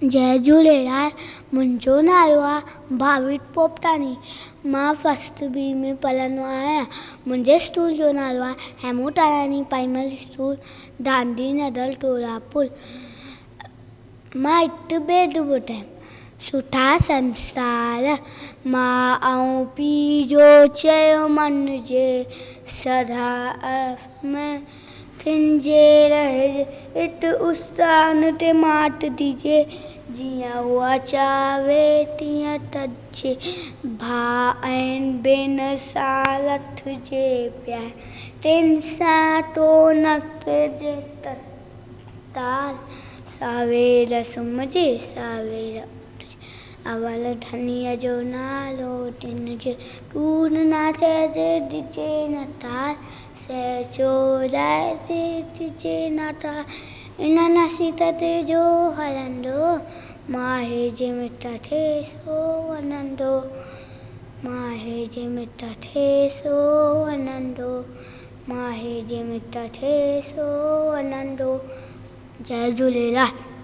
जय झूलेलाल। मुंहिंजो नालो आहे भावित पोपटानी। मां फस्ट बी में पढ़ंदो आहियां। मुंहिंजे स्कूल जो नालो आहे हेमूटारानी प्राइमरी स्कूल, दांडी नगर, टोरापुर। मां हिकु बेद ॿुधायां। सुठा संस्कार माउ ऐं पीउ जो चयो मञिजे, सदा में खिंजे रहिजे, इत उस्तान ते मात ॾिजे, जीअं उहा चाहे तीअं कजे, भाउ ऐं भेण सां रखिजे प्यार, टिनि सां तो न कजे ताल, सवेर सुम्हिजे सवेर उथिजे, अवल धनीअ जो नालो टिनिजे, कूड़ न चइजे ॾिजे न ताल, सह चोराइजे ॾिजे न ताल, इन नसीहत ते जो हलंदो, माहे जे मिट थे सो वणंदो, माहे जे मिट थे सो वणंदो, माहे जे मिट थे सो वणंदो। जय झूलेलाल।